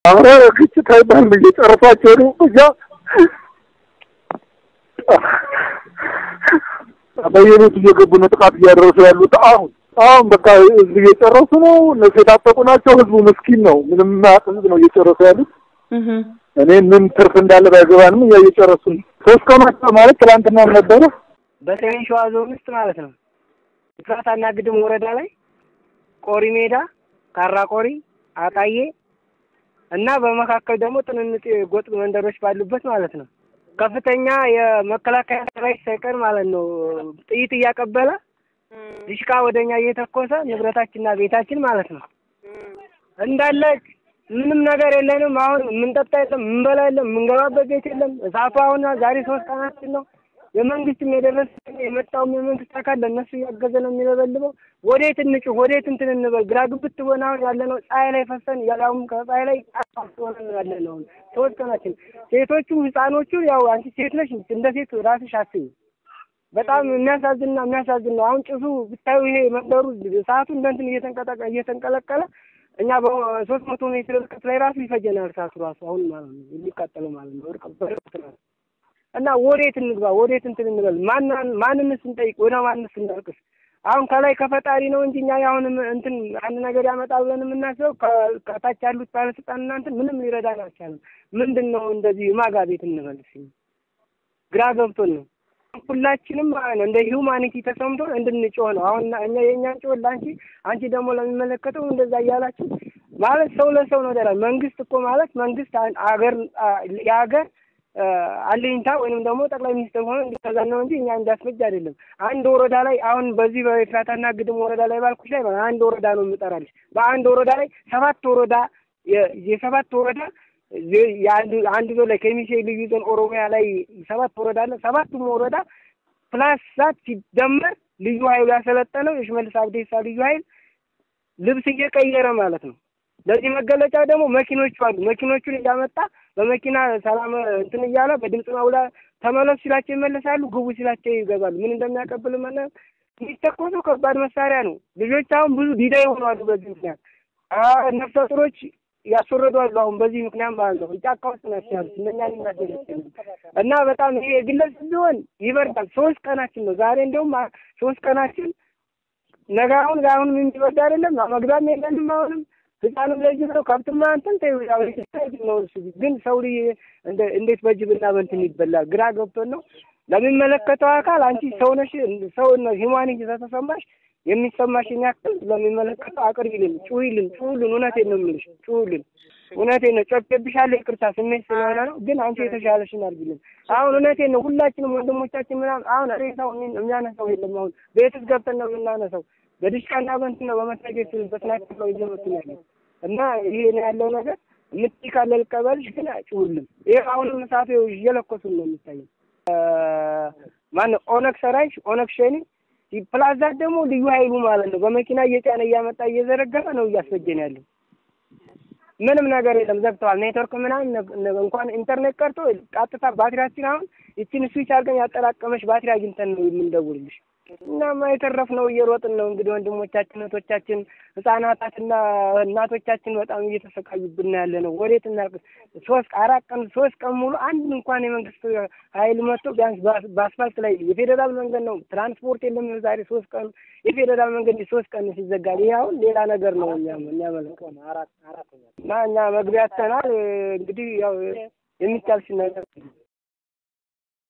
አረ ግጭት አይባልም እየጨረሷቸው ነው እዛ በየቤቱ እየገቡ ነው ጥቃት እያደረሱ ያሉት አሁን በቃ እየጨረሱ ነው እነሱ የታጠቁ ናቸው ህዝቡ ምስኪን ነው ምንም ማጥንት ነው እየጨረሱ ያሉት እኔ ምን ትርፍ እንዳለ ባይገባንም እየጨረሱ ነው ሶስት ቀናት ማለት ትላንትና ነበር በሰሜን ሸዋ ዞን ውስጥ ማለት ነው ፍራታና ግድም ወረዳ ላይ ቆሪ ሜዳ ካራቆሪ አጣዬ እና በመካከል ደግሞ ጥንንጥ ጎጥ መንደሮች ባሉበት ማለት ነው ከፍተኛ የመከላከያ ሰራዊት ሳይቀር ማለት ነው ጥይት እያቀበለ ዲሽቃ ወደኛ እየተኮሰ ንብረታችንና ቤታችን ማለት ነው እንዳለ ምንም ነገር የለንም አሁን ምን ጠጣ የለም ምን በላ የለም ምን ገባበት ቤት የለም እሳቱ አሁን ዛሬ 3 ቀናችን ነው የመንግስት የደረሰ የመጣው የመንግስት አካል ለነሱ ያገዘ ነው የሚለበልበው ወዴት እንትን እንበል ግራ ግብት ሆናው ያለነው ፀሐይ ላይ ፈሰን ያላውም ከፀሐይ ላይ አጣጣውን ያለነው 3 ቀናችን ሴቶቹ ህፃኖቹ ያው አንቺ ሴት ነሽ እንደ ሴት ራስሽ አስቢ በጣም የሚያሳዝን ነው አሁን ጭሱ ብታዩ ይሄ መደሩ ሰዓቱ እንደንትን እየተንቀለቀለ እኛ በ300 ሜትር ርቀት ላይ ራሱ ይፈጀናል ሰዓቱ ራሱ አሁን ማለት ነው የሚቃጠለው ማለት ነው ወርቀው እና ወዴት እንትን እንበል ማንንስ እንጠይቅ ወደ ማንንስ እንጠይቅስ አሁን ከላይ ከፈጣሪ ነው እንጂ እኛ ያሁን እንትን አንድ ነገር ያመጣል ብለን የምናስበው ከታች ያሉት ባለስልጣንና እንትን ምንም ሊረዳን አልቻለም ምንድነው እንደዚህ ማጋ ቤት እንበልስ ግራ ገብቶን ነው ሁላችንም እንደ ሂዩማኒቲ ተሰምቶ እንድንጮህ ነው አሁን እኛ የኛን ጮህ አንቺ ደግሞ ለሚመለከተው እንደዛ ያላችሁ ማለት ሰው ለሰው ነው ደራ መንግስት እኮ ማለት መንግስት የሀገር አለኝታ ወይንም ደግሞ ጠቅላይ ሚኒስትር ሆኖ እንዲታዛዝ ነው እንጂ እኛ እንዳስፈጅ አይደለም አንድ ወረዳ ላይ አሁን በዚህ በፍራታና ግድም ወረዳ ላይ ባልኩሽ ላይ አንድ ወረዳ ነው የምጠራልሽ በአንድ ወረዳ ላይ 7 ወረዳ የ7 ወረዳ አንድ ዞን ላይ ከሚሴ ልዩ ዞን ኦሮሚያ ላይ 7 ወረዳ አለ 7ቱም ወረዳ ፕላስ ሳት ሲደመር ልዩ ኃይሉ ያሰለጠነው የሽመልስ አብዲሳ ልዩ ኃይል ልብስ እየቀየረ ማለት ነው ለዚህ መገለጫ ደግሞ መኪኖቹን እያመጣ በመኪና ሰላም እንትን እያለ በድምጽ ማውላ ተመለስ ሲላቸው ይመለሳሉ ግቡ ሲላቸው ይገባሉ ምን እንደሚያቀብል ማለት ይተኮሰው ከባድ መሳሪያ ነው ልጆች አሁን ብዙ ዲዳይ ሆነዋል በዚህ ምክንያት ነፍሰ ጡሮች ያስወረዷሉ አሁን በዚህ ምክንያት ማለት ነው ጫካ ውስጥ ናቸው እነኛን እናደርጋለን እና በጣም ይሄ ግለስ ቢሆን ይበርዳል 3 ቀናችን ነው ዛሬ እንደውም 3 ቀናችን ነገ አሁን ምን ይወዳ አይደለም መግባም የለንም አሁንም ህፃንም ለጅብረው ከብትማ አንተን ተይው ነው ግን ሰው እንዴት በጅብና በእንትን ይበላል ግራ ገብቶን ነው ለሚመለከተው አካል አንቺ ሰው ነሽ ሰው ነው ሂዩማኒቲ ተሰማሽ የሚሰማሽኝ ያክል ለሚመለከተው አቅርቢልን ጩሂልን እውነቴን ነው የምልሽ ጩሂልን እውነቴን ነው ጨብጨብሻለሁ ይቅርታ ስሜት ስለሆነ ነው ግን አንቺ የተሻለሽን አድርጊልን አሁን እውነቴን ነው ሁላችንም ወንድሞቻችን ምናምን አሁን ሬሳው የሚያነሳው የለም አሁን ቤትስ ገብተን ነው የምናነሳው በዲሽቃና በእንትን ነው በመታገት በስናይፐር ነው ይዘመቱኛል እና ይሄ ነው ያለው ነገር ምትካለ ልቀበልሽ ግን አጭውልም ይሄ አሁንም ሰዓቴው እየለኮሱን ነው የሚታየው ማን ኦነግ ሰራይሽ ኦነግ ሸኒ ፕላዛ ደግሞ ልዩ ኃይሉ ማለት ነው በመኪና እየጫነ እያመጣ እየዘረገፈ ነው እያስፈጀን ያለው ምንም ነገር የለም ዘግተዋል ኔትወርክ ምናምን እንኳን ኢንተርኔት ቀርቶ ቀጥታ ባትሪያችን አሁን እቺን ስዊች አድርገን ያጠራቀመሽ ባትሪ አግኝተን ነው የምንደውልልሽ እና ማይተረፍነው እየሮጥን ነው እንግዲህ ወንድሞቻችን እህቶቻችን ህፃናታትና እናቶቻችን በጣም እየተሰቃዩብን ያለ ነው ወዴት እናርቅ 3 ቀን ሙሉ አንድ እንኳን የመንግስት ኃይል መጥቶ ቢያንስ በአስፋልት ላይ የፌደራል መንገድ ነው ትራንስፖርት የለም ዛሬ 3 ቀን የፌደራል መንገድ 3 ቀን ሲዘጋ ይሄው ሌላ ነገር ነው የሚያመለከው አራተኛ እና እኛ መግቢያተናል እንግዲህ ያው የሚቻልሽ ነገር